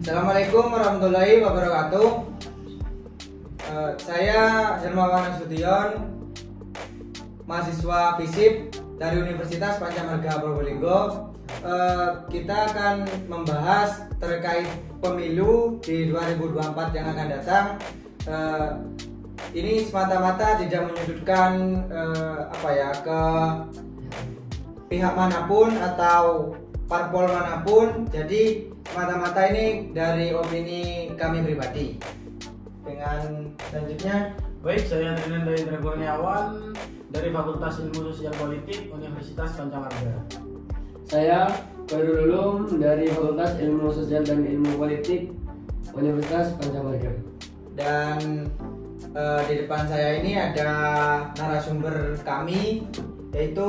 Assalamualaikum warahmatullahi wabarakatuh. Saya Hermawan Nasution, mahasiswa FISIP dari Universitas Pancamarga Probolinggo. Kita akan membahas terkait pemilu di 2024 yang akan datang. Ini semata-mata tidak menyudutkan ke pihak manapun atau parpol manapun. Jadi semata-mata ini dari opini kami pribadi. Dengan selanjutnya, baik, saya Trinanda Indra Kurniawan dari Fakultas Ilmu Sosial Politik Universitas Pancamarga. Saya Khairul Ulum dari Fakultas Ilmu Sosial dan Ilmu Politik Universitas Pancamarga. Dan di depan saya ini ada narasumber kami, yaitu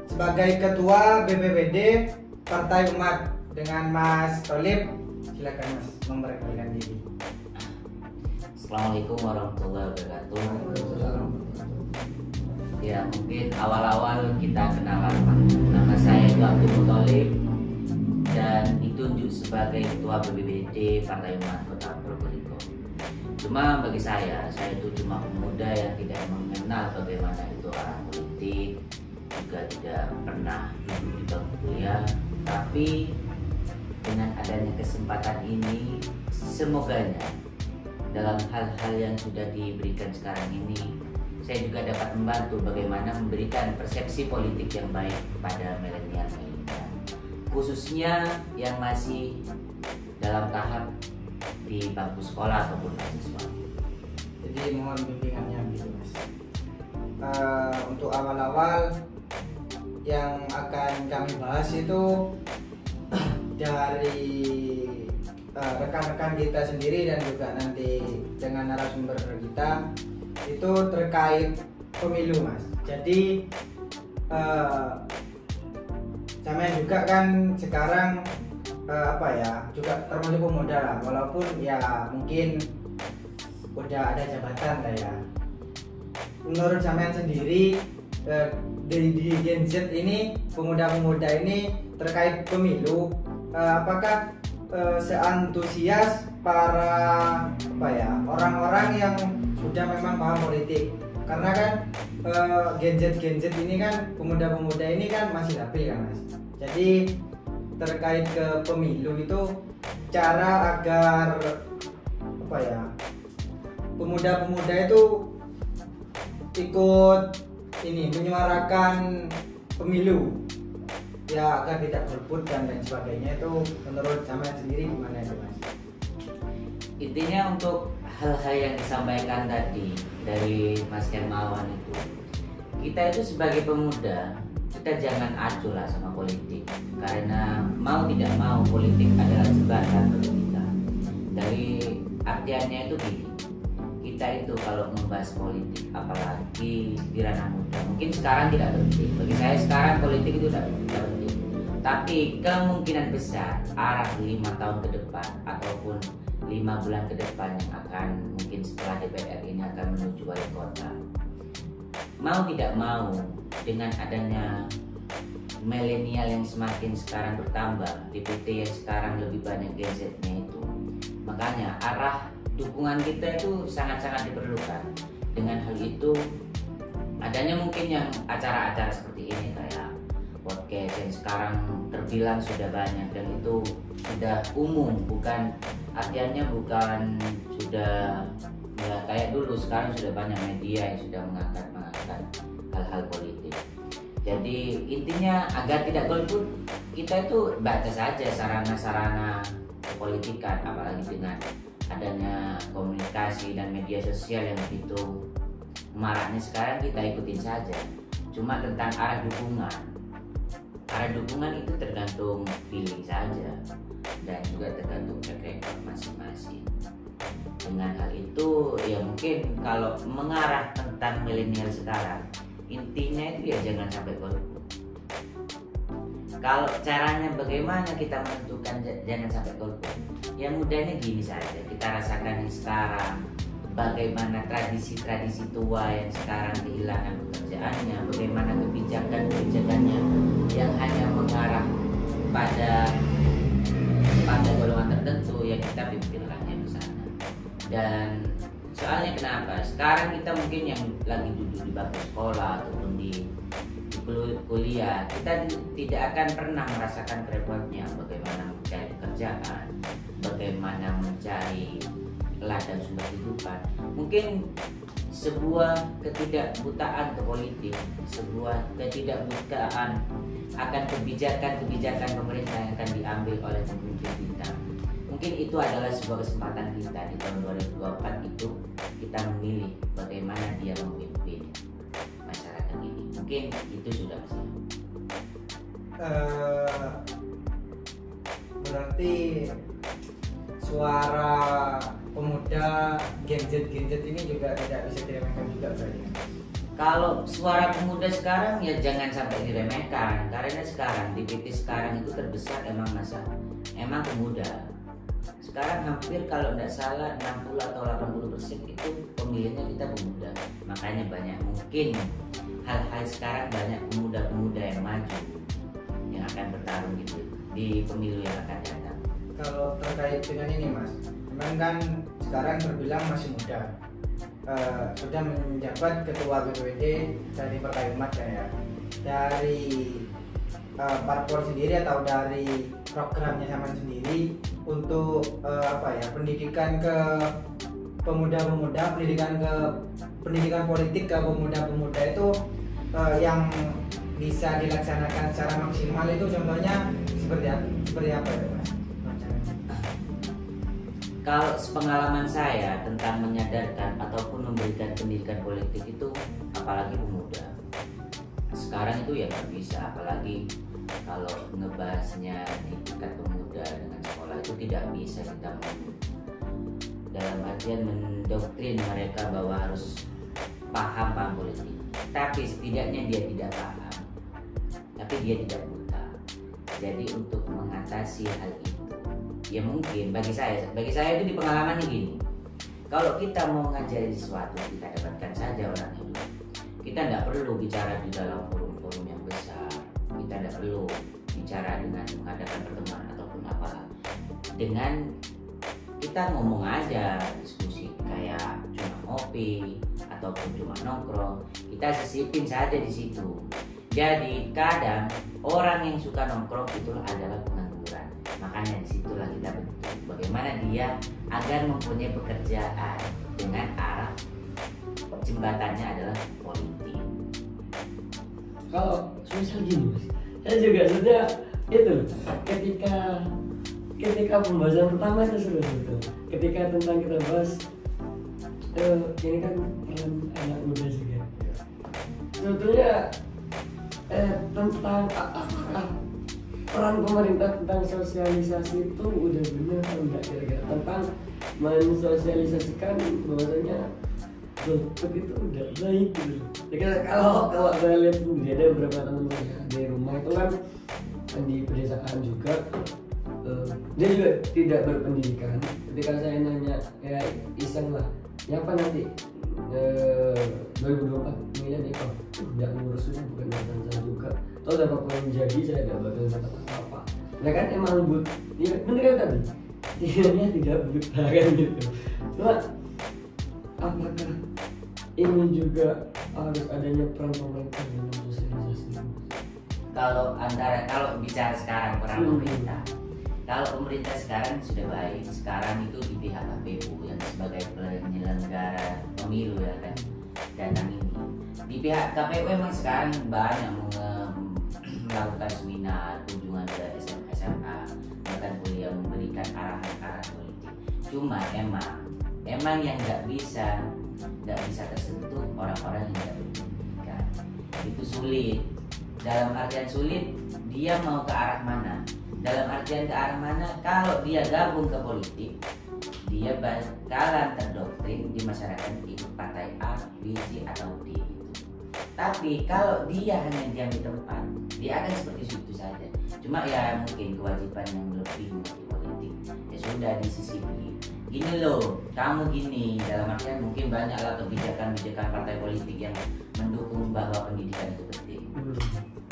sebagai Ketua BPPD Partai Umat dengan Mas Tholib. Silakan Mas memperkenalkan diri. Assalamualaikum warahmatullahi wabarakatuh. Ya, mungkin awal-awal kita kenalan. Nama saya itu Abdul Muthalib dan ditunjuk sebagai Ketua BPPD Partai Umat Kota Probolinggo. Cuma bagi saya itu cuma pemuda yang tidak mengenal bagaimana itu arah politik, juga tidak pernah duduk di bangku kuliah. Tapi dengan adanya kesempatan ini, semoganya dalam hal-hal yang sudah diberikan sekarang ini, saya juga dapat membantu bagaimana memberikan persepsi politik yang baik kepada milenial, khususnya yang masih dalam tahap di bangku sekolah ataupun mahasiswa. Jadi mohon bimbingannya gitu Mas. Untuk awal-awal yang akan kami bahas itu dari rekan-rekan kita sendiri dan juga nanti dengan narasumber kita itu terkait pemilu Mas. Jadi sama juga kan sekarang juga termasuk pemuda lah, walaupun ya mungkin udah ada jabatan lah ya. Menurut sampean sendiri di Gen Z ini, pemuda-pemuda ini terkait pemilu, apakah seantusias para orang-orang yang sudah memang paham politik? Karena kan Gen Z ini kan, pemuda-pemuda ini kan masih labil kan Mas. Jadi terkait ke pemilu itu cara agar pemuda-pemuda itu ikut menyuarakan pemilu ya, agar tidak golput dan lain sebagainya, itu menurut sampean sendiri gimana itu Mas? Intinya untuk hal-hal yang disampaikan tadi dari Mas Hermawan itu, kita itu sebagai pemuda, kita jangan acuh lah sama politik, karena mau tidak mau politik adalah jembatan bagi kita. Dari artiannya itu gini, kita itu kalau membahas politik, apalagi di ranah muda, mungkin sekarang tidak penting. Bagi saya sekarang politik itu tidak penting, tapi kemungkinan besar arah 5 tahun ke depan ataupun 5 bulan ke depan yang akan mungkin setelah DPR ini akan menuju wali kota, mau tidak mau dengan adanya milenial yang semakin sekarang bertambah, DPT yang sekarang lebih banyak Gen Z-nya itu, makanya arah dukungan kita itu sangat-sangat diperlukan. Dengan hal itu, adanya mungkin yang acara-acara seperti ini kayak podcast yang sekarang terbilang sudah banyak dan itu sudah umum, bukan artinya bukan sudah ya kayak dulu. Sekarang sudah banyak media yang sudah mengangkat hal-hal politik. Jadi intinya agar tidak golput, kita itu baca saja sarana-sarana politikan, apalagi dengan adanya komunikasi dan media sosial yang begitu maraknya sekarang, kita ikutin saja. Cuma tentang arah dukungan itu tergantung feeling saja dan juga tergantung track record masing-masing. Dengan hal itu ya mungkin kalau mengarah tentang milenial sekarang, intinya itu ya jangan sampai golput. Kalau caranya bagaimana kita menentukan jangan sampai golput, yang mudahnya gini saja, kita rasakan yang sekarang bagaimana tradisi-tradisi tua yang sekarang kehilangan pekerjaannya, bagaimana kebijakan-kebijakannya yang hanya mengarah pada Dan soalnya kenapa? Sekarang kita mungkin yang lagi duduk di bangku sekolah ataupun di kuliah, kita tidak akan pernah merasakan repotnya bagaimana mencari pekerjaan, bagaimana mencari ladang sumber kehidupan. Mungkin sebuah ketidakbutaan ke politik, sebuah ketidakbutaan akan kebijakan-kebijakan pemerintah yang akan diambil oleh pemimpin kita. Mungkin itu adalah sebuah kesempatan kita di tahun 2024 itu, kita memilih bagaimana dia memimpin masyarakat ini. Mungkin itu sudah sih. Berarti suara pemuda gadget ini juga tidak bisa diremehkan juga berarti. Kalau suara pemuda sekarang ya jangan sampai diremehkan, karena sekarang di PT sekarang itu terbesar emang pemuda. Sekarang hampir kalau tidak salah 60 atau 80% itu pemilihnya kita pemuda. Makanya banyak mungkin hal-hal sekarang banyak pemuda-pemuda yang maju yang akan bertarung gitu di pemilu yang akan datang. Kalau terkait dengan ini Mas, memang kan sekarang terbilang masih muda, sudah menjabat ketua BPWD dari Partai Umat ya. Dari parpol sendiri atau dari programnya sama sendiri untuk pendidikan ke pemuda-pemuda, pendidikan politik ke pemuda-pemuda itu yang bisa dilaksanakan secara maksimal itu contohnya seperti apa ya Mas? Kalau sepengalaman saya tentang menyadarkan ataupun memberikan pendidikan politik itu, apalagi pemuda sekarang itu ya nggak bisa, apalagi kalau ngebahasnya di tingkat pemuda dengan sekolah itu tidak bisa kita dalam artian mendoktrin mereka bahwa harus paham politik. Tapi setidaknya dia tidak paham, tapi dia tidak buta. Jadi untuk mengatasi hal itu, ya mungkin bagi saya itu di pengalamannya gini. Kalau kita mau ngajari sesuatu, kita dapatkan saja orangnya dulu. Kita tidak perlu bicara di dalam forum-forum yang besar. Kita tidak perlu bicara dengan mengadakan pertemuan ataupun apa. Dengan kita ngomong aja, diskusi kayak cuma ngopi ataupun cuma nongkrong, kita sisipin saja di situ. Jadi kadang orang yang suka nongkrong itulah adalah pengangguran. Makanya disitulah kita bentuk bagaimana dia agar mempunyai pekerjaan dengan arah jembatannya adalah politik. Kalau misal gini Mas, saya juga sudah itu ketika pembahasan pertama itu seru betul. Ketika tentang kita bahas ini kan peran anak muda juga. Sebetulnya tentang peran pemerintah tentang sosialisasi itu udah benar atau enggak kira-kira tentang mensosialisasikan bahwasanya golput itu udah baik gitu. Kalau saya lihat sendiri ada beberapa teman saya di rumah itu kan di pedesaan juga, dia juga tidak berpendidikan. Ketika saya nanya ya iseng lah, nyapa nanti 2024 milih nih kok nggak ngurusnya bukan urusan saya juga. Toh apapun yang jadi saya nggak bakal dapat apa-apa. Mereka kan emang ya bener kan tadi tidaknya tidak buta kan gitu. Cuma apakah ini juga harus adanya peran pemerintah dalam sosialisasi? Kalau bicara sekarang peran pemerintah, kalau pemerintah sekarang sudah baik, sekarang itu di pihak KPU yang sebagai penyelenggara pemilu ya kan, datang ini di pihak KPU memang sekarang banyak melakukan seminar, kunjungan ke SMA, bahkan kuliah memberikan arahan-arahan politik. Cuma emang yang nggak bisa tersentuh orang-orang yang nggak berpendidikan. Itu sulit. Dalam artian sulit, dia mau ke arah mana? Dalam artian ke arah mana? Kalau dia gabung ke politik, dia bakalan terdoktrin di masyarakat ikut partai A, B, C atau D itu. Tapi kalau dia hanya diam di tempat, dia akan seperti itu saja. Cuma ya mungkin kewajiban yang lebih mengerti politik ya sudah disisipi. Gini loh, kamu gini. Dalam artian mungkin banyaklah kebijakan-kebijakan partai politik yang mendukung bahwa pendidikan itu penting.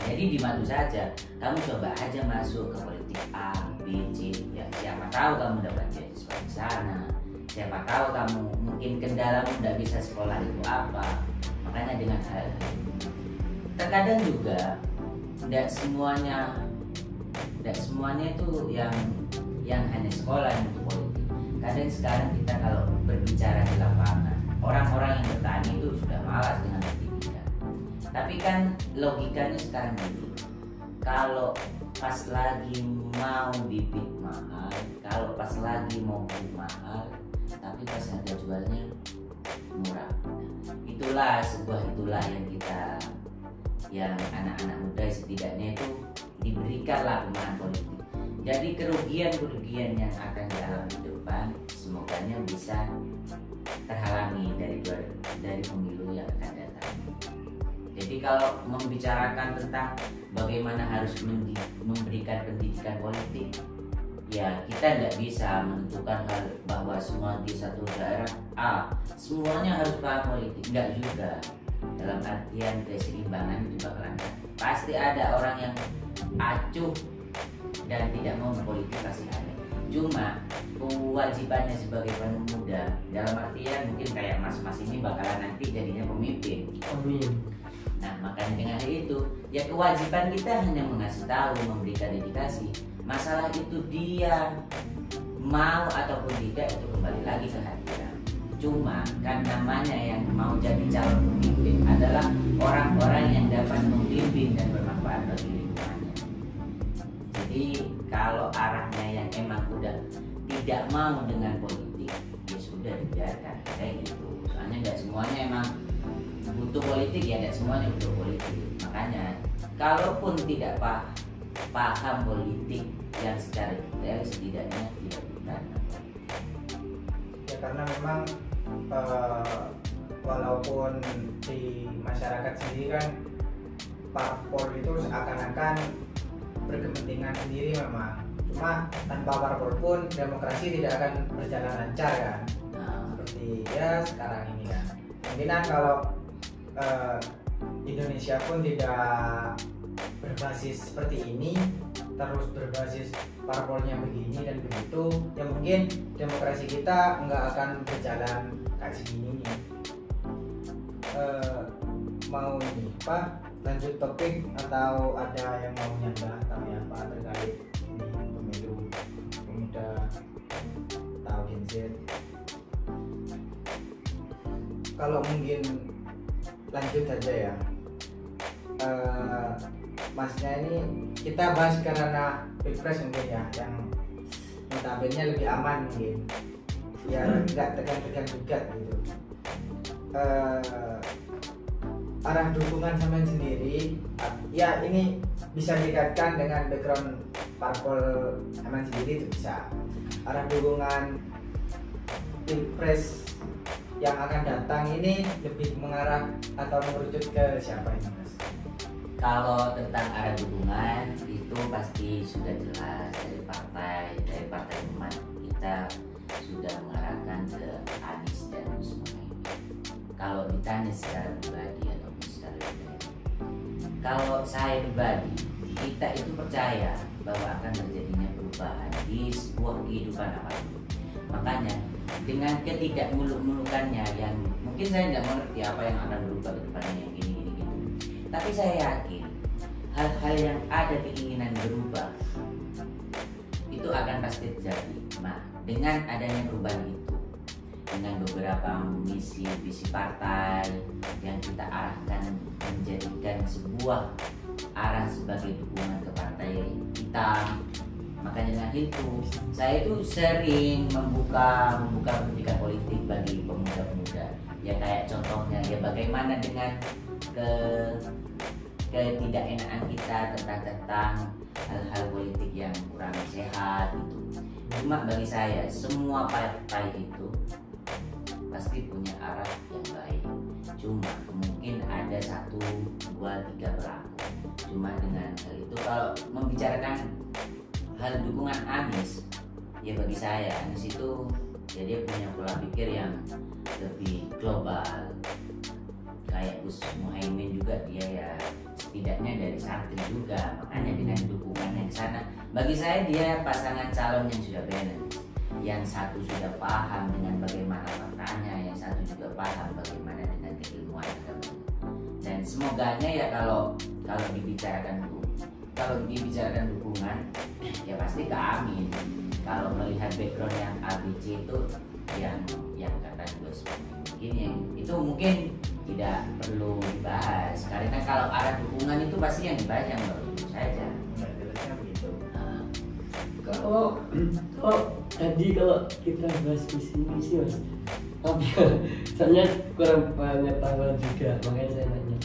Jadi dibantu saja. Kamu coba aja masuk ke politik A, B, C. Ya siapa tahu kamu dapat beasiswa di sana. siapa tahu kamu mungkin kendalamu tidak bisa sekolah itu apa. Makanya dengan hal terkadang juga tidak semuanya itu yang hanya sekolah yang untuk politik. Kadang sekarang kita kalau berbicara di lapangan, orang-orang yang bertani itu sudah malas dengan pendidikan. Tapi kan logikanya sekarang begini, kalau pas lagi mau bibit mahal, kalau pas lagi mau pupuk mahal, tapi pas harga jualnya murah. Itulah yang anak-anak muda setidaknya itu diberikanlah pemahaman politik. Jadi kerugian yang akan dialami di depan semoganya bisa terhalangi dari pemilu yang akan datang. Jadi kalau membicarakan tentang bagaimana harus memberikan pendidikan politik, ya kita tidak bisa menentukan hal bahwa semua di satu daerah semuanya harus paham politik, enggak juga. Dalam artian keseimbangan itu bakalan pasti ada orang yang acuh dan tidak mau berpolitik, pasti ada. Cuma kewajibannya sebagai pemuda dalam artian mungkin kayak mas-mas ini bakalan nanti jadinya pemimpin. Amin. Nah makanya dengan hal itu ya kewajiban kita hanya mengasih tahu, memberikan edukasi. Masalah itu dia mau ataupun tidak itu kembali lagi ke hati. Cuma kan namanya yang mau jadi calon pemimpin adalah orang-orang yang dapat membimbing dan bermanfaat bagi lingkungannya. Jadi kalau arahnya yang emang udah tidak mau dengan politik, ya sudah dibiarkan kayak gitu. Soalnya nggak semuanya emang butuh politik, ya nggak semuanya butuh politik. Makanya kalaupun tidak paham politik yang secara detail, setidaknya tidak bukan. Ya karena memang walaupun di masyarakat sendiri kan parpol itu seakan-akan berkepentingan sendiri memang. Cuma tanpa parpol pun demokrasi tidak akan berjalan lancar kan. Seperti ya sekarang ini kan. Mungkin kalau Indonesia pun tidak berbasis seperti ini, terus berbasis parpolnya begini dan begitu, ya mungkin demokrasi kita nggak akan berjalan kayak segini nih. Mau ini apa lanjut topik atau ada yang mau nyambah atau apa terkait ini pemilu pemuda atau Gen Z? Kalau mungkin lanjut aja ya. Masnya ini kita bahas karena pilpres mungkin ya, yang notabene lebih aman mungkin, ya nggak tekan-tekan juga gitu. Arah dukungan sama sendiri, ya ini bisa dikaitkan dengan background parpol sama sendiri itu bisa. Arah dukungan pilpres yang akan datang ini lebih mengarah atau merujuk ke siapa ini Mas? Kalau tentang arah dukungan itu pasti sudah jelas dari partai umat kita sudah mengarahkan ke Anies dan Muhaimin. Kalau ditanya secara pribadi atau secara pribadi, kalau saya pribadi, kita itu percaya bahwa akan terjadinya perubahan di sebuah kehidupan apapun. Makanya dengan ketidakmuluk-mulukannya yang mungkin saya tidak mengerti apa yang akan berubah ke depannya yang gini. Tapi saya yakin hal-hal yang ada keinginan berubah itu akan pasti terjadi. Nah, dengan adanya perubahan itu, dengan beberapa visi partai yang kita arahkan menjadikan sebuah arah sebagai dukungan ke partai kita, makanya dengan itu saya itu sering membuka pendidikan politik bagi pemuda-pemuda. Ya kayak contohnya ya bagaimana dengan ketidakenaan kita tentang hal-hal politik yang kurang sehat gitu. Cuma bagi saya semua partai itu pasti punya arah yang baik. Cuma mungkin ada 1, 2, 3 pelaku. Cuma dengan hal itu kalau membicarakan hal dukungan Anies, ya bagi saya Anies itu ya dia punya pola pikir yang lebih global. Kayak Gus Muhaimin juga dia ya setidaknya dari santri juga, makanya dengan dukungannya ke sana bagi saya dia pasangan calon yang sudah balance. yang satu sudah paham dengan bagaimana faktanya, yang satu juga paham bagaimana dengan keilmuan agama. Dan semoganya ya kalau dibicarakan dukungan ya pasti ke Amin. Kalau melihat background yang ABC itu yang kata Gus mungkin tidak perlu dibahas, karena kalau arah dukungan itu pasti yang dibahas yang baru itu saja. Begitu. Kalau kita bahas visi misi mas, soalnya kurang pengetahuan juga, makanya saya nanya.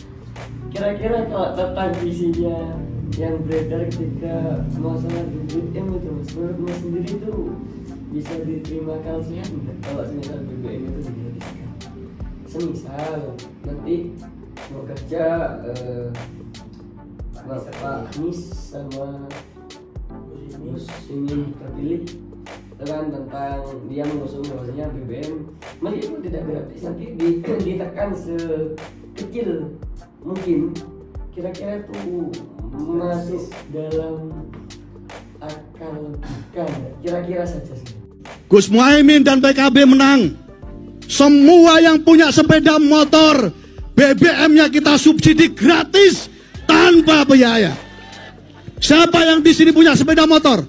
Kira-kira kalau tentang visinya yang beredar ketika masalah BBM itu mas, menurut mas sendiri itu bisa diterima kalsium nggak kalau semisal BBM itu digratiskan? Semisal nanti mau kerja Pak Anies sama Gus ingin terpilih dengan tentang dia mengusung bahwasanya BBM meskipun tidak gratis nanti ditekan sekecil mungkin, kira-kira itu masuk dalam akal logika, kira-kira saja sih. Gus Muhaimin dan PKB menang. Semua yang punya sepeda motor BBM-nya kita subsidi gratis tanpa biaya. Siapa yang di sini punya sepeda motor?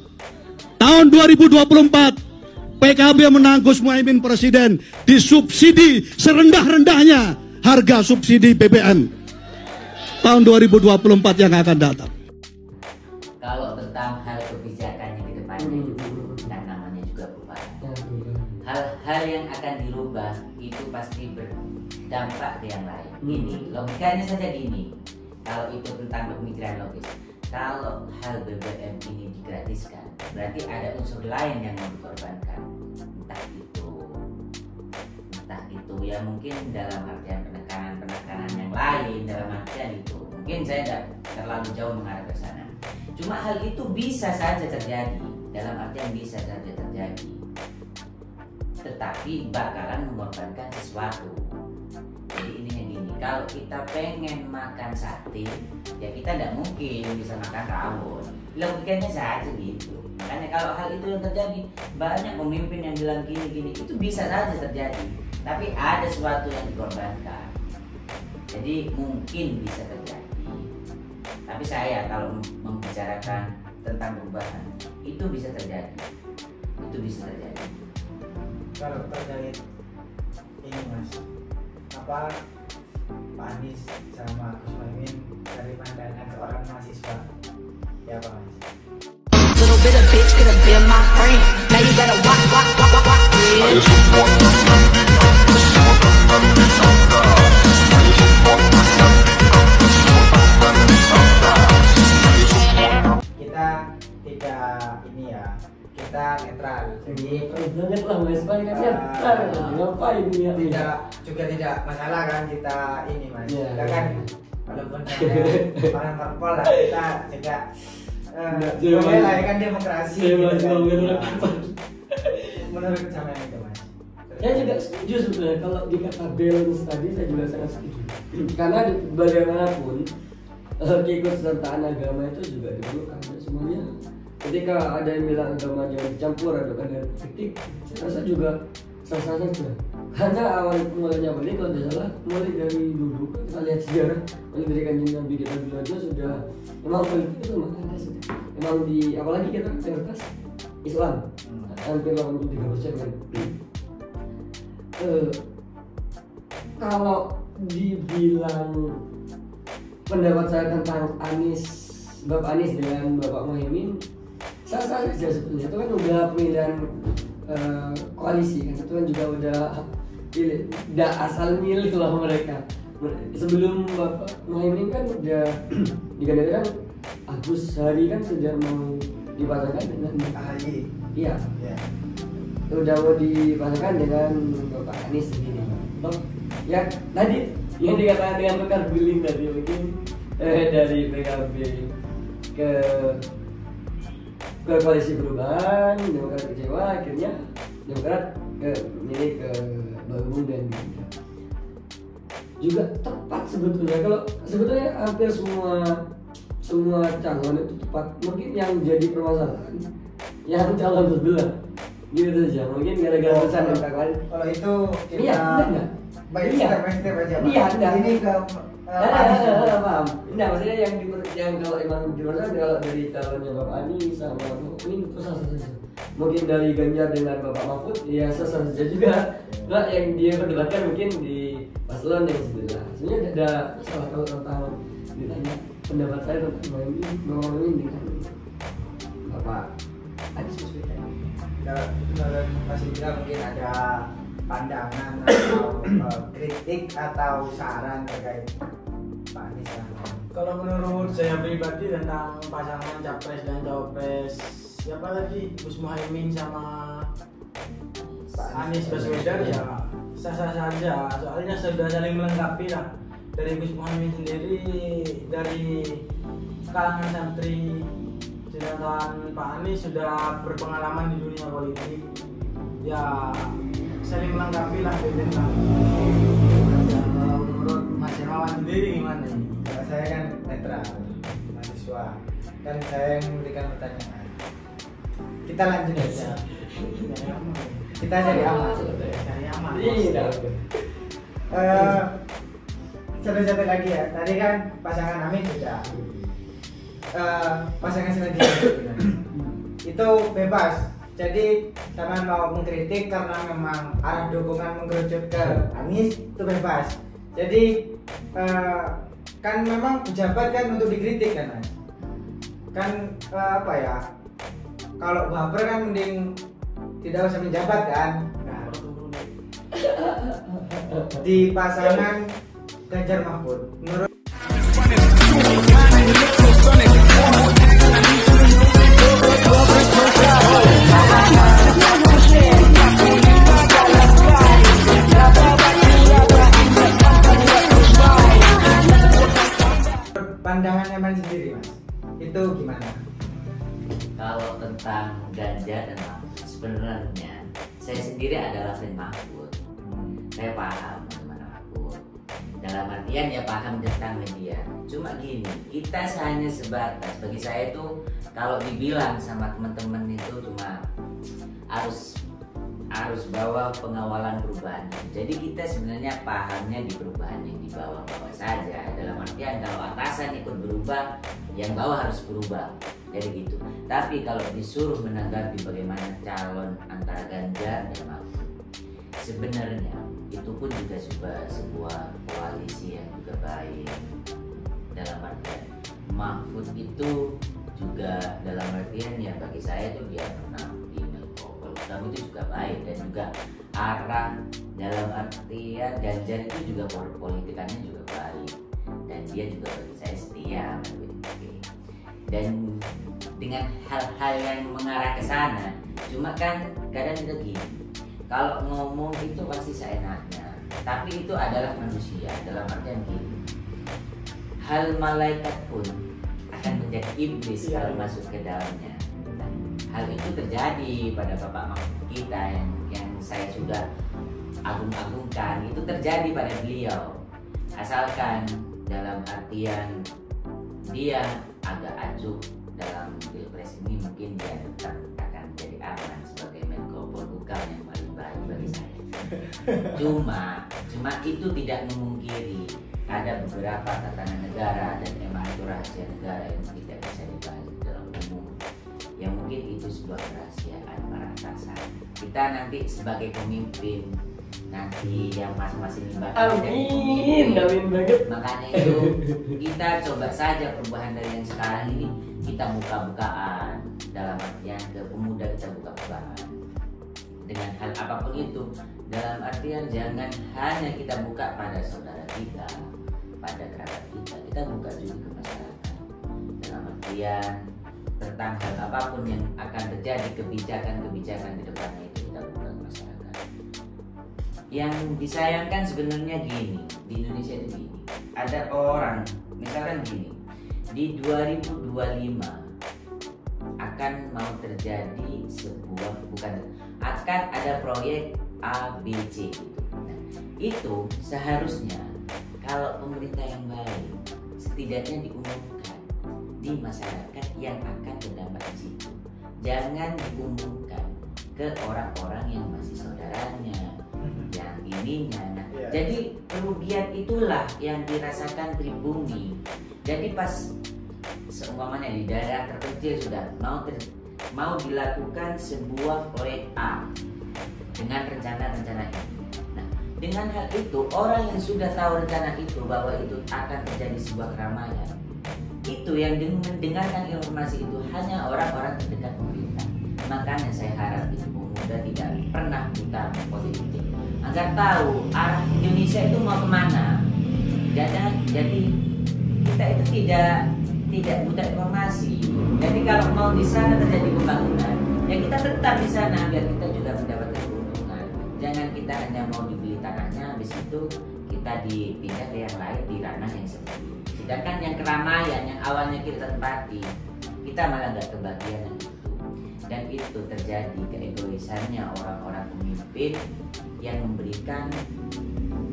Tahun 2024 PKB menang, Gus Muhaimin presiden, disubsidi serendah-rendahnya harga subsidi BBM tahun 2024 yang akan datang. Kalau tentang hal kebijakannya ke depannya dan namanya juga perubahan. Hal-hal yang akan dirubah itu pasti berdampak ke yang lain. Ini logikanya saja gini. Kalau itu tentang pemikiran logis, kalau hal BBM ini digratiskan, berarti ada unsur lain yang mau dikorbankan. Entah itu ya mungkin dalam artian penekanan yang lain, dalam artian itu mungkin saya tidak terlalu jauh mengarah ke sana. Cuma hal itu bisa saja terjadi, dalam artian bisa saja terjadi, tetapi bakalan mengorbankan sesuatu. Jadi intinya gini, kalau kita pengen makan sate, ya kita tidak mungkin bisa makan rawon. Logikanya saja gitu. Makanya kalau hal itu yang terjadi, banyak pemimpin yang bilang gini-gini, itu bisa saja terjadi. Tapi ada sesuatu yang dikorbankan. Jadi mungkin bisa terjadi. Tapi saya kalau membicarakan tentang perubahan, itu bisa terjadi. Itu bisa terjadi. Kalau terkait ini mas, apa Pak Anies sama Gus Muhaimin dari pandangan seorang mahasiswa, ya Pak Mas? Little bit of bitch could have been my friend. Now you gotta walk. Kita tidak ini ya, kita netral. Jadi banget lah mas, ngapain dia? tidak masalah kan kita ini mas. Ya, Kita kan walaupun orang parpol lah, kita juga boleh lah ya kan demokrasi. Menurut sama itu mas. Saya juga setuju sebenarnya kalau dikata balance tadi, saya juga sangat setuju. Karena bagaimanapun keikutsertaan agama itu juga diperlukan semuanya. Ketika ada yang bilang agama jangan dicampur atau ada kritik, saya rasa juga sah-sah saja. Karena awal mulanya politik kalau tidak salah mulai dari dulu kita lihat sejarah, mulai dari Kanjeng Nabi kita dulu aja sudah memang politik itu memang ada sudah. Memang di apalagi kita mayoritas Islam hampir 83% kan. Kalau dibilang pendapat saya tentang Bapak Anies dengan Bapak Muhaimin, sah-sah saja sebetulnya. Itu kan udah pemilihan koalisi kan, itu kan juga udah asal milih lah mereka. Sebelum Bapak Muhaimin kan udah digadang-gadang Agus Hari kan sudah mau dipasangkan dengan AHY. Iya. Udah mau dipasangkan dengan Bapak Anies sendiri. Ya tadi yang dikatakan dengan tukar guling tadi mungkin dari PKB ke koalisi perubahan, Demokrat kecewa, akhirnya Demokrat milih ke Bagong dan Gerindra. Juga tepat sebetulnya, kalau sebetulnya hampir semua calon itu tepat. Mungkin yang jadi permasalahan yang calon sebelah gitu saja. Mungkin gara-gara pesan yang kawan. Kalau itu kita Iya, benar nggak? baik Iya. step by step aja Pak. Iya, benar. Ini ke Anies dulu. Paham. Nah, maksudnya yang kalau emang dimaksud kalau dari calonnya Bapak Anies sama ini sah saja. Mungkin dari Ganjar dengan Bapak Mahfud ya sah saja juga. Nah, yang dia perdebatkan mungkin di paslon yang sebelah. Sebenarnya ada salah kalau tentang ditanya pendapat saya tentang ini dengan Bapak Anies Baswedan. Kalau menurut Mas Indra mungkin ada pandangan atau kritik atau saran terkait Pak Anies lah. Kalau menurut saya pribadi tentang pasangan capres dan cawapres siapa tadi, Gus Muhaimin sama Pak Anies Baswedan ya sah-sah saja, soalnya sudah saling melengkapi lah. Dari Gus Muhaimin sendiri dari kalangan santri, sedangkan Pak Anies sudah berpengalaman di dunia politik, ya saling melengkapi lah beda. Kalau menurut Mas Hermawan sendiri gimana ini? Kalau saya kan netral, mahasiswa, kan saya yang memberikan pertanyaan. Kita lanjut aja. Kita cari aman. Cari aman. Iya. Satu-satu lagi ya. Tadi kan pasangan Amin sudah. Pasangan selanjutnya itu bebas. Jadi jangan mau mengkritik karena memang arah dukungan mengerucut ke Anies itu bebas. Jadi kan memang pejabat kan untuk dikritik kan, Mas? Kan apa ya? Kalau baper kan mending tidak usah menjabat kan. Nah, di pasangan Ganjar Mahfud menurut pandangannya Mas sendiri, Mas, itu gimana? Kalau tentang Ganjar dan Mahfud, sebenarnya saya sendiri adalah fan Mahfud. Saya paham teman Mahfud. Dalam artian ya paham tentang media. Cuma gini, kita hanya sebatas. Bagi saya itu kalau dibilang sama teman-teman itu cuma harus bawa pengawalan perubahan. Jadi kita sebenarnya pahamnya di perubahan yang di bawah-bawah saja. Dalam artian kalau atasan ikut berubah, yang bawah harus berubah. Jadi gitu. Tapi kalau disuruh menanggapi bagaimana calon antara Ganjar dan Mahfud, sebenarnya itu pun juga sebuah koalisi yang juga baik. Dalam artian Mahfud itu juga dalam artian ya bagi saya itu dia pernah di Menko Polhukam itu juga baik, dan juga arah dalam artian Ganjar itu juga politikannya juga baik, dan dia juga bagi saya setia. Dan dengan hal-hal yang mengarah ke sana, cuma kan kadang kita gini, kalau ngomong itu pasti seenaknya, tapi itu adalah manusia. Dalam artian gini, hal malaikat pun akan menjadi iblis kalau masuk ke dalamnya. Hal itu terjadi pada Bapak Mahfud kita yang saya sudah agung-agungkan, itu terjadi pada beliau, asalkan dalam artian dia agak acuh dalam pilpres ini, mungkin dia tetap akan jadi aman sebagai Menko Polhukam yang paling baik bagi saya. Cuma itu tidak memungkiri ada beberapa tatanan negara dan emang itu rahasia negara yang tidak bisa dibahas dalam umum, yang mungkin itu sebuah kerahasiaan para atasan. Kita nanti sebagai pemimpin, nanti yang masing-masing amin banget. Makanya itu kita coba saja perubahan dari yang sekarang ini, kita buka-bukaan. Dalam artian ke pemuda kita buka-bukaan dengan hal apapun itu. Dalam artian jangan hanya kita buka pada saudara kita, pada kerabat kita buka juga ke masyarakat. Dalam artian tentang hal apapun yang akan terjadi, kebijakan ke depannya itu kita buka ke masyarakat. Yang disayangkan sebenarnya gini, di Indonesia itu gini, ada orang misalkan gini, di 2025 akan mau terjadi akan ada proyek ABC gitu. Nah, itu seharusnya kalau pemerintah yang baik setidaknya diumumkan di masyarakat yang akan terdampak di situ. Jangan diumumkan ke orang-orang yang masih saudaranya, yang ininya. Nah, jadi kerugian itulah yang dirasakan pribumi. Jadi pas seumpamanya di daerah terpencil sudah mau dilakukan sebuah proyek A dengan rencana-rencana ini. Nah, dengan hal itu orang yang sudah tahu rencana itu bahwa itu akan terjadi sebuah keramaian, itu yang mendengarkan informasi itu hanya orang-orang terdekat pemerintah. Makanya saya harap ibu muda tidak pernah buta politik, agar tahu arah Indonesia itu mau kemana. Jadi kita itu tidak buta informasi. Jadi kalau mau di sana terjadi pembangunan, ya kita tetap di sana biar kita juga mendapatkan keuntungan. Jangan kita hanya mau dibeli tanahnya, habis itu kita dipindah ke yang lain di ranah yang seperti itu. Sedangkan yang keramaian yang awalnya kita tempati, kita malah nggak kebagian yang itu. Dan itu terjadi keegoisannya orang-orang pemimpin yang memberikan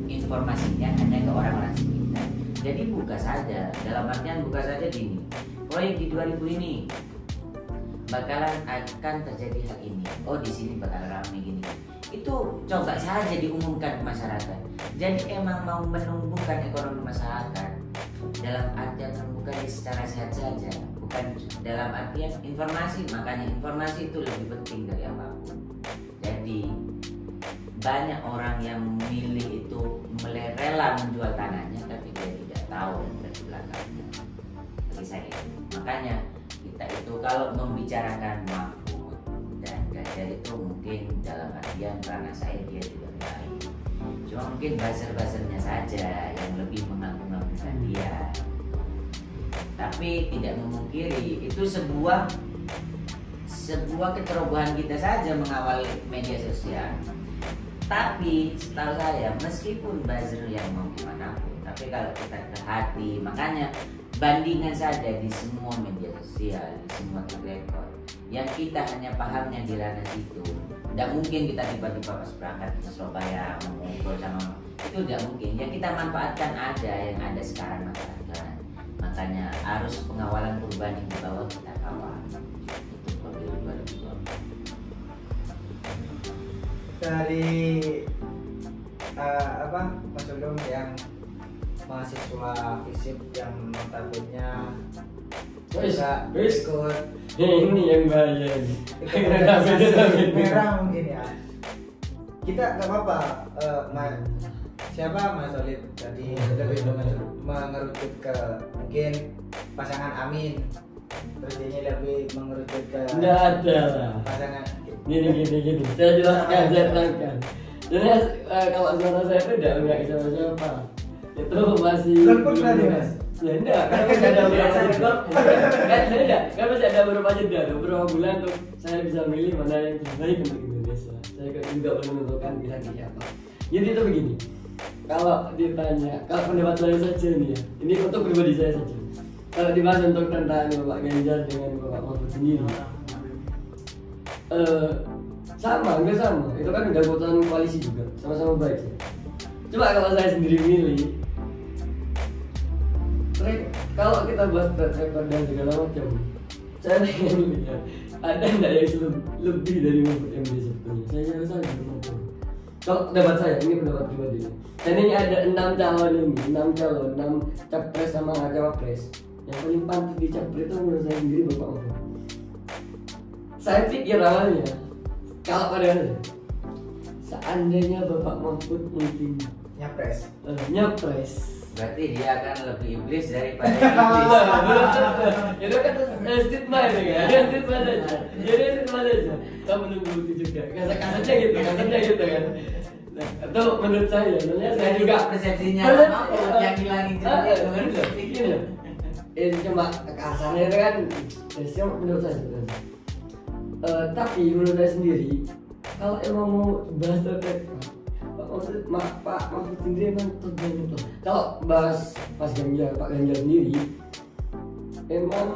informasinya hanya ke orang-orang sekitar. Jadi buka saja, dalam artian buka saja gini, proyek di 2000 ini bakalan akan terjadi hal ini. Oh di sini bakal ramai gini. Itu coba saja diumumkan ke masyarakat. Jadi emang mau menumbuhkan ekonomi masyarakat dalam artian menumbuhkan secara sehat saja, bukan dalam artian informasi. Makanya informasi itu lebih penting dari apapun. Jadi banyak orang yang memilih itu rela menjual tanahnya tapi dia tidak tahu dari belakangnya. Bagi saya, makanya kita itu kalau membicarakan Mahfud dan Ganjar itu mungkin dalam artian karena saya dia juga baik. Cuma mungkin buzzer-buzzernya saja yang lebih mengagung-agungkan dia. Tapi tidak memungkiri itu sebuah kecerobohan kita saja mengawal media sosial. Tapi setahu saya meskipun buzzer yang mau gimana pun, tapi kalau kita ke hati, makanya bandingan saja di semua media sosial, di semua rekor yang kita hanya pahamnya di ranah situ. Tidak mungkin kita tiba-tiba pas berangkat ke Surabaya mengumpul sama itu, tidak mungkin. Yang kita manfaatkan ada yang ada sekarang masyarakat. Makanya arus pengawalan perubahan yang di bawah kita kawal. Itu pemilu 2024. Dari Mas Ulum yang mahasiswa FISIP yang notabene juga ikut ini yang bahaya merah mungkin ya. Kita nggak apa-apa, siapa Mas Solid tadi lebih mengerucut ke mungkin pasangan Amin, terus ini lebih mengerucut ke nggak ada lah pasangan gini saya jelaskan, saya terangkan. Jadi kalau suara saya itu tidak punya siapa-siapa, itu masih golput tadi Mas. Ya enggak, kan masih ada beberapa jeda. Kan masih ada beberapa jeda, beberapa bulan untuk saya bisa milih mana yang terbaik untuk Indonesia. Saya juga belum menentukan pilihan siapa. Jadi itu begini, kalau ditanya, kalau pendapat saya saja nih ya, ini untuk pribadi saya saja. Kalau dibahas untuk tentang Bapak Ganjar dengan Bapak Mahfud sendiri, sama, enggak sama. Itu kan udah keputusan koalisi juga, sama-sama baik sih. Cuma kalau saya sendiri milih, kalau kita bahas track record dan segala macam, saya ingin lihat ada nggak yang lebih dari Mahfud MD sebetulnya. Saya rasa ada. Kalau pendapat saya, ini pendapat pribadi. Dan ini ada 6 calon ini, 6 capres sama cawapres. Yang paling pantas di capres itu menurut saya sendiri Bapak Mahfud. Saya pikir awalnya, kalau pada seandainya Bapak Mahfud mungkin nyapres, berarti dia akan lebih iblis daripada iblis. itu kan stigma itu kan, stigma saja. Jadi stigma saja. Kamu menunggu bukti juga. Kasarnya gitu kan. Nah, atau menurut saya, saya juga persepsinya yang hilangin juga. Itu cuma kasarnya itu kan, menurut saya sebenarnya. Tapi menurut saya sendiri, kalau emang mau bahas terkait Pak Mahfud sendiri emang tergantung. Kalau bahas Pak Ganjar sendiri, emang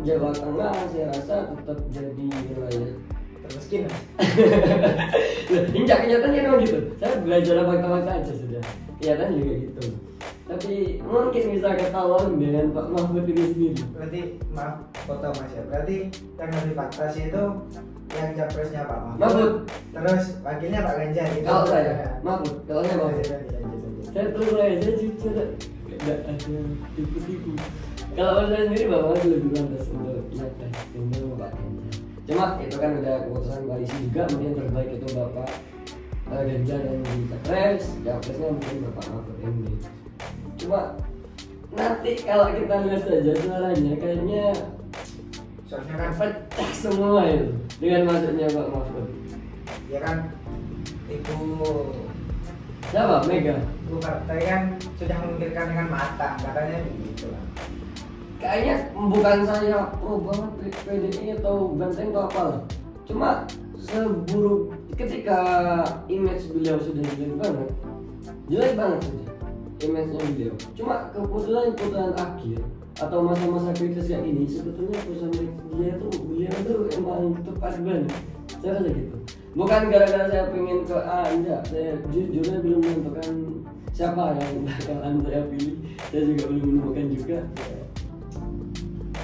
Jawa Tengah saya rasa tetap jadi wilayah termiskin. Injak kenyataannya memang gitu. Saya belajar fakta-fakta aja sudah. Kenyataannya juga gitu. Tapi mungkin bisa ketahuan dengan Pak Mahfud ini sendiri. Berarti maaf potong Mas ya. Berarti yang lebih fakta sih itu yang capresnya Pak Mahfud. Terus wakilnya Pak Ganjar gitu. Kalau saya Mahfud, kalau saya Mahfud. Lanjut. Saya terus saya jujur tidak ada tipu-tipu. Kalau saya sendiri Bapak lebih lantas untuk capres dengan Bapak Ganjar. Cuma itu kan udah keputusan koalisi juga, mungkin yang terbaik itu Bapak Ganjar yang di capres, capresnya mungkin Bapak Mahfud MD. Cuma nanti kalau kita lihat saja suaranya kayaknya Soalnya kan pecah semua itu dengan masuknya Pak Mahfud. ya kan itu Siapa? Mega. Bu partai kan sudah memikirkan dengan matang katanya begitu lah. Kayaknya bukan saya pro banget PDI atau banteng atau apa lah. Cuma seburuk ketika image beliau sudah jelek banget sudah image-nya beliau. Cuma keputusan akhir atau masa-masa kritis kayak ini sebetulnya keputusan beliau tuh emang tepat banget. Saya rasa gitu. Bukan gara-gara saya pengen ke A, enggak. Saya jujurnya belum menentukan siapa yang bakalan saya pilih. Saya juga belum menemukan juga.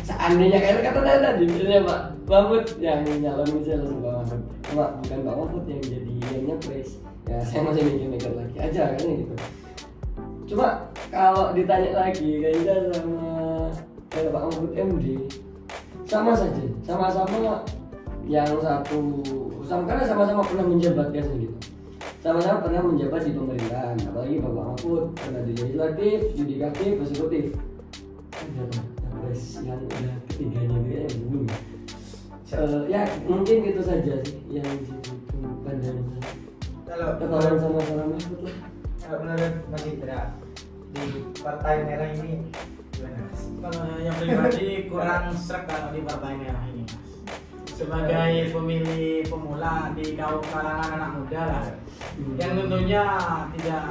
Seandainya kayak kata saya tadi, misalnya Pak Mahfud yang nyalonin saya langsung Pak Mahfud. Cuma bukan Pak Mahfud yang jadi yang nyapres. Ya saya masih mikir-mikir lagi aja kan gitu. Cuma kalau ditanya lagi Ganjar sama Pak Mahfud MD sama saja, sama-sama yang satu karena sama-sama pernah menjabat kan gitu. Sama-sama pernah menjabat di pemerintahan, apalagi Bapak Mahfud pernah di legislatif, yudikatif, eksekutif. Ada capres yang udah ketiganya dia belum. Ya mungkin itu saja sih yang jadi pandangan saya. Ketahuan sama Mahfud lah. Kalau menurut Mas Indra di Partai Merah ini gimana Mas? Kalau yang pribadi kurang srek kalau di Partai Merah ini Mas. Sebagai pemilih pemula di kalangan anak muda lah, yang tentunya tidak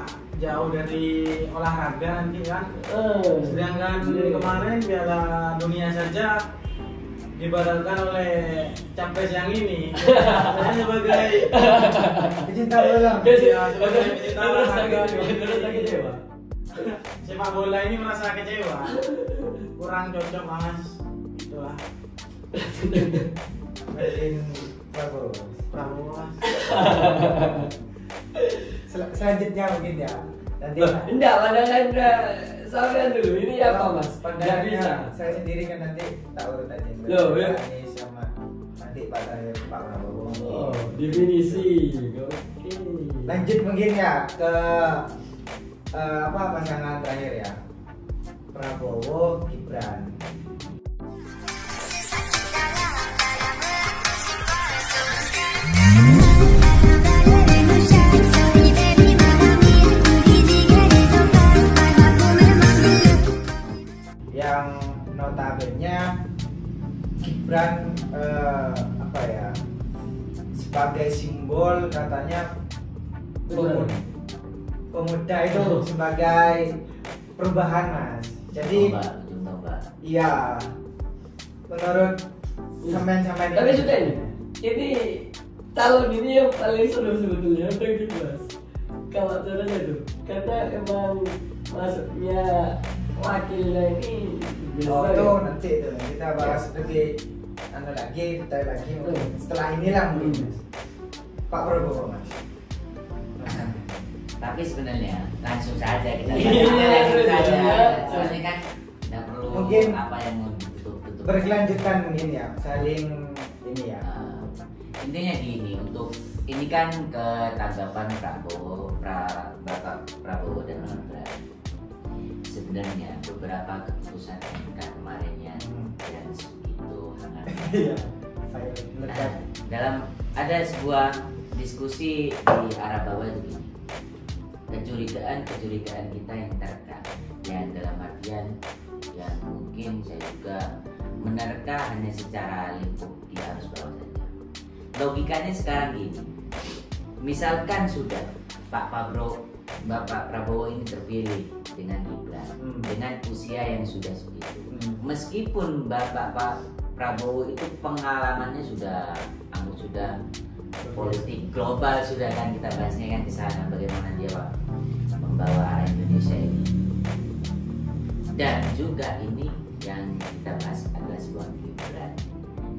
jauh dari olahraga nanti kan. Sedangkan kemarin Piala Dunia saja dibatalkan oleh capres yang ini. Saya sebagai Pecinta bola. ya, sebagai pecinta olahraga kecewa. Sepak bola ini merasa kecewa. Kurang cocok Mas. Itulah. Berlin Prabowo. Mas. Selanjutnya mungkin ya. Nanti Enggak, pandangan saya dulu. Ini apa Mas? Enggak pandangannya bisa. saya sendiri kan nanti tak urut aja. Loh, ya. Anies sama nanti Pak Prabowo. Oh, definisi. Oke. Lanjut mungkin ya ke pasangan terakhir ya. Prabowo Gibran. Yang notabene Gibran sebagai simbol katanya pemuda itu sebagai perubahan Mas. Jadi iya menurut sampean Tapi sudah ini tahun ini yang paling seru sebetulnya untuk dibahas. Kalau caranya tuh, karena emang masuknya wakilnya ini Oh itu nanti itu kita bahas lebih detail lagi setelah inilah mungkin Mas. Pak Prabowo Mas. Tapi sebenarnya langsung saja kita Iya, soalnya kan tidak perlu Mungkin apa yang mau ditutup. Berkelanjutan mungkin ya, saling ini ya. Intinya gini, untuk ini kan ketanggapan Bapak Prabowo dan Gibran. Sebenarnya beberapa keputusan MK kemarin yang segitu hangat. Iya. Dalam ada sebuah diskusi di arah bawah itu gini. Kecurigaan kita yang terka, yang dalam artian yang mungkin saya juga menerka hanya secara lingkup di arus bawah saja. Logikanya sekarang gini, misalkan sudah Bapak Prabowo ini terpilih dengan Gibran, dengan usia yang sudah segitu, meskipun Pak Prabowo itu pengalamannya sudah politik global sudah kan, kita bahasnya kan di sana bagaimana dia membawa Indonesia ini, dan juga ini yang kita bahas adalah sebuah Gibran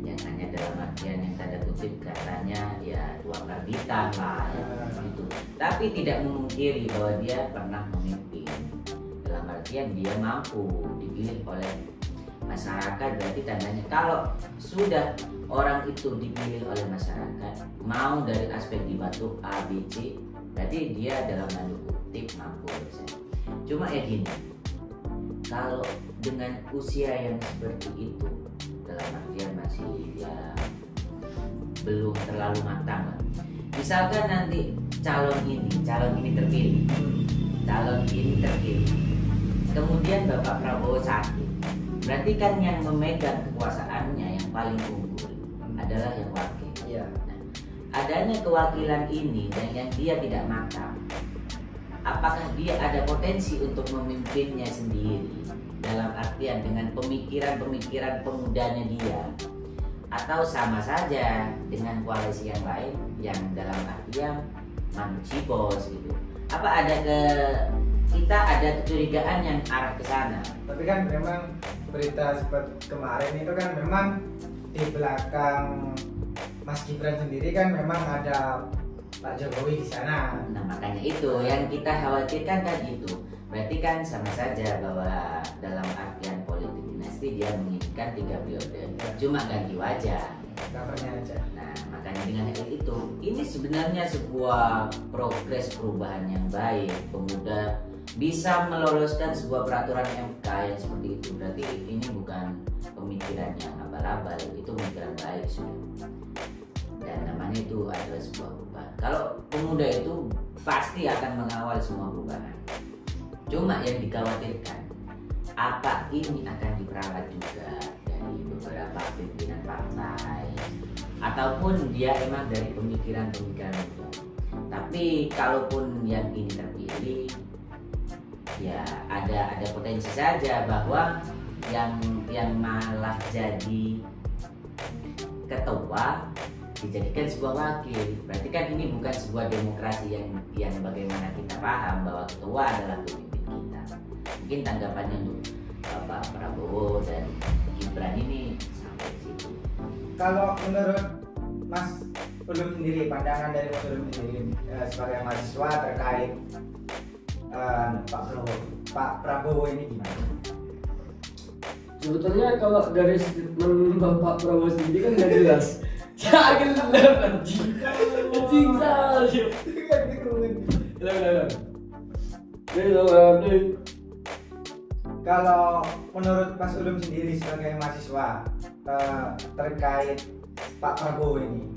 yang hanya dalam artian yang tanda kutip katanya ya dua karbitan lah ya, gitu. Tapi tidak memungkiri bahwa dia pernah memimpin, dalam artian dia mampu dipilih oleh masyarakat. Berarti tandanya kalau sudah orang itu dipilih oleh masyarakat, mau dari aspek dibantu A, B, C, berarti dia dalam tanda kutip mampu. Cuma ya gini, kalau dengan usia yang seperti itu, dalam artian masih ya belum terlalu matang. Misalkan nanti calon ini terpilih, kemudian Bapak Prabowo sakit, berarti kan yang memegang kekuasaannya yang paling unggul adalah yang wakil. Iya. Nah, adanya kewakilan ini dan yang dia tidak matang, apakah dia ada potensi untuk memimpinnya sendiri dalam artian dengan pemikiran-pemikiran pemudanya dia, atau sama saja dengan koalisi yang lain yang dalam artian manusia bos gitu? Apa kita ada kecurigaan yang arah ke sana? Tapi kan memang berita seperti kemarin itu kan memang di belakang Mas Gibran sendiri kan memang ada Pak Jokowi di sana. Nah makanya itu yang kita khawatirkan kan itu. Berarti kan sama saja bahwa dalam artian politik dinasti dia menginginkan 3 periode, cuma ganti wajah, covernya aja. Nah makanya dengan itu, ini sebenarnya sebuah progres perubahan yang baik. Pemuda bisa meloloskan sebuah peraturan MK yang seperti itu. Berarti ini bukan pemikiran yang abal-abal, itu pemikiran baik sudah. Dan namanya itu adalah sebuah perubahan. Kalau pemuda itu pasti akan mengawal semua perubahan. Cuma yang dikhawatirkan, apa ini akan diperalat juga dari beberapa pimpinan partai, ataupun dia emang dari pemikiran-pemikiran itu. Tapi kalaupun yang ini terpilih, ya ada potensi saja bahwa yang malah jadi ketua dijadikan sebuah wakil. Berarti kan ini bukan sebuah demokrasi yang bagaimana kita paham bahwa ketua adalah pemimpin kita. Mungkin tanggapannya untuk Bapak Prabowo dan Gibran ini sampai situ. Kalau menurut Mas Ulum sendiri, pandangan dari Mas Ulum sendiri sebagai mahasiswa terkait Pak Prabowo ini gimana? Sebetulnya kalau dari statement Bapak Prabowo sendiri kan udah jelas. Jangan anjing salah sih. Kalau menurut Mas Ulum sendiri sebagai mahasiswa terkait Pak Prabowo ini,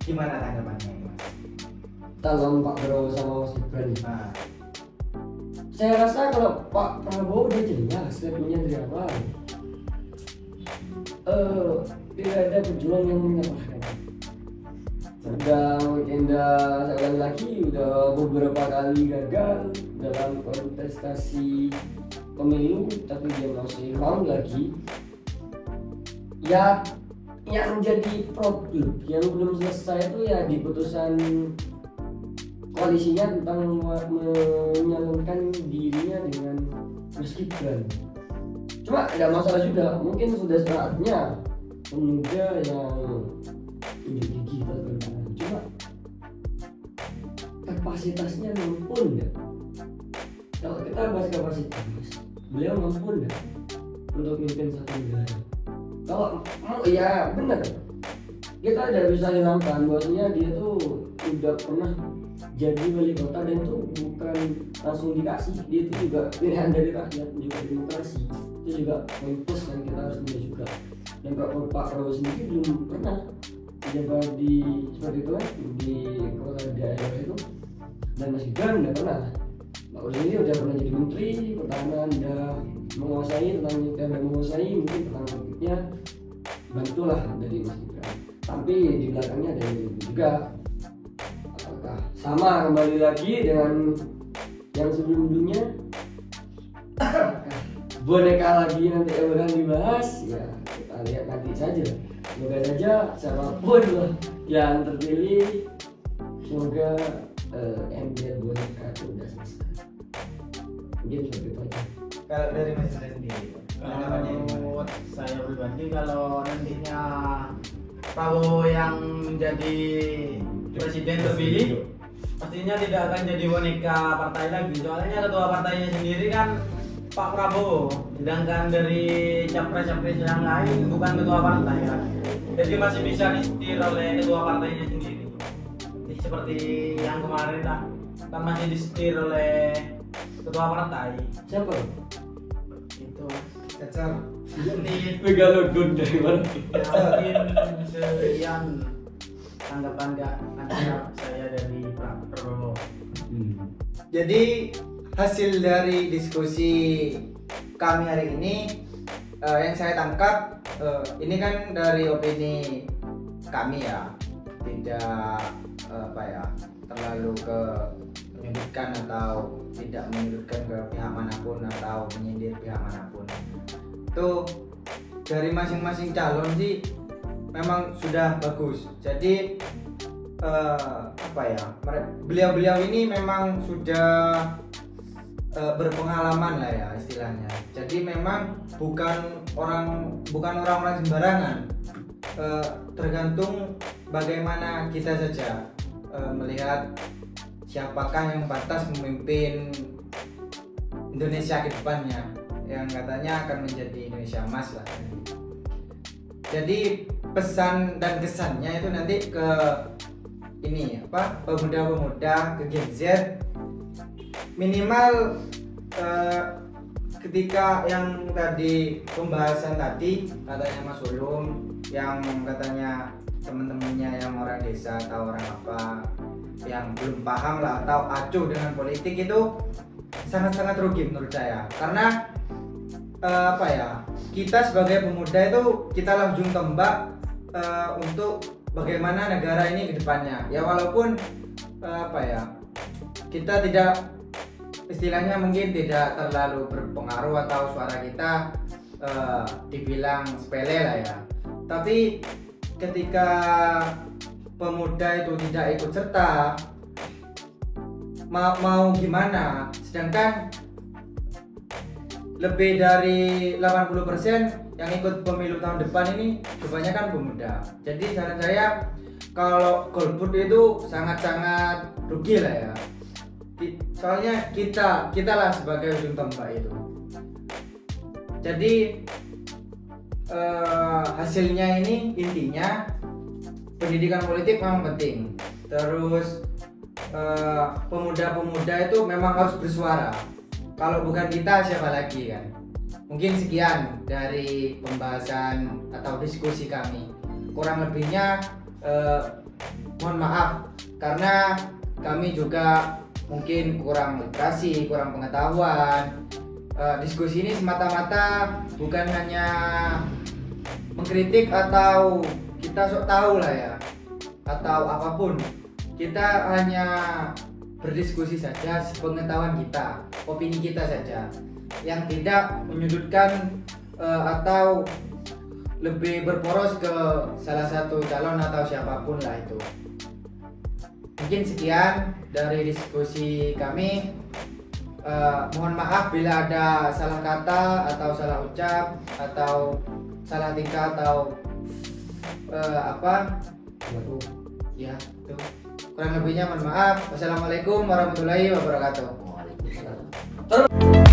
gimana tanggapannya ini, Mas? Tanggapan Pak Prabowo sama Mas Gibran. Nah, Saya rasa kalau Pak Prabowo udah jelas statementnya dari awal. Tidak ada pejuang yang menyalahkan. Saya ulang lagi, udah beberapa kali gagal dalam kontestasi pemilu, tapi dia masih round lagi. Ya, yang jadi problem yang belum selesai itu ya di putusan koalisinya tentang menyalonkan dirinya dengan Mas Gibran. Cuma ada masalah juga, mungkin sudah saatnya pemuda yang tunjuk gigi terkenal. Cuma kapasitasnya mampu nggak? Kalau kita bahas kapasitas, beliau mampu nggak untuk memimpin satu negara? Kalau mau ya benar, kita tidak bisa hilangkan bahwasanya dia tuh udah pernah jadi wali kota dan itu bukan langsung dikasih, dia itu juga pilihan dari rakyat, juga demokrasi. Itu juga poin plus yang kita harus lihat juga. Dan Pak Prabowo sendiri belum pernah menjabat di seperti itu kan di kota daerah itu, dan Mas Gibran udah pernah. Pak Prabowo sendiri udah pernah jadi menteri pertahanan, udah menguasai tentang militer dan menguasai mungkin tentang politiknya, bantulah dari Mas Gibran. Tapi di belakangnya ada juga. Apakah sama kembali lagi dengan yang sebelumnya? Boneka lagi nanti yang akan dibahas, ya kita lihat nanti saja. Semoga saja siapapun yang terpilih, semoga ember boneka itu udah selesai. Mungkin seperti itu aja. kalau dari Mas Indra sendiri, tanggapannya gimana? Kalau saya pribadi, kalau nantinya Prabowo yang menjadi presiden terpilih pastinya tidak akan jadi boneka partai lagi, soalnya ketua partainya sendiri kan Pak Prabowo, sedangkan dari capres-capres yang lain bukan ketua partai kan, jadi masih bisa disetir oleh ketua partainya sendiri. Jadi seperti yang kemarin lah, kan masih disetir oleh ketua partai. Siapa? Itu Cacar. Megalogon dari mana? ya, mungkin sekian tanggapan saya dari Pak Prabowo. Jadi hasil dari diskusi kami hari ini yang saya tangkap ini kan dari opini kami ya, tidak terlalu ke menyudutkan atau tidak menyudutkan ke pihak manapun atau menyindir pihak manapun. Itu dari masing-masing calon sih memang sudah bagus. Jadi beliau-beliau ini memang sudah berpengalaman lah ya istilahnya. Jadi memang bukan orang-orang sembarangan. Tergantung bagaimana kita saja melihat siapakah yang pantas memimpin Indonesia ke depannya, yang katanya akan menjadi Indonesia emas lah. Jadi pesan dan kesannya itu nanti ke pemuda-pemuda, ke Gen Z, minimal ketika yang tadi pembahasan tadi katanya Mas Ulum, yang katanya teman-temannya yang orang desa atau orang apa yang belum paham lah atau acuh dengan politik, itu sangat-sangat rugi menurut saya. Karena kita sebagai pemuda itu kita lanjung tombak untuk bagaimana negara ini ke depannya. Ya walaupun kita tidak, istilahnya mungkin tidak terlalu berpengaruh atau suara kita dibilang sepele lah ya. Tapi ketika pemuda itu tidak ikut serta, mau gimana? Sedangkan lebih dari 80% yang ikut pemilu tahun depan ini kebanyakan pemuda. Jadi saran saya, kalau golput itu sangat-sangat rugi lah ya. Soalnya kita lah sebagai ujung tombak itu. Jadi hasilnya ini intinya pendidikan politik memang penting. Terus pemuda-pemuda itu memang harus bersuara. Kalau bukan kita siapa lagi kan? Mungkin sekian dari pembahasan atau diskusi kami. Kurang lebihnya mohon maaf karena kami juga mungkin kurang literasi, kurang pengetahuan. Diskusi ini semata-mata bukan hanya mengkritik atau kita sok tahu lah ya, atau apapun. Kita hanya berdiskusi saja sepengetahuan kita, opini kita saja, yang tidak menyudutkan atau lebih berporos ke salah satu calon atau siapapun lah itu. Mungkin sekian dari diskusi kami. Mohon maaf bila ada salah kata atau salah ucap atau salah tingkah atau ya itu. Kurang lebihnya mohon maaf. Wassalamualaikum warahmatullahi wabarakatuh. Waalaikumsalam.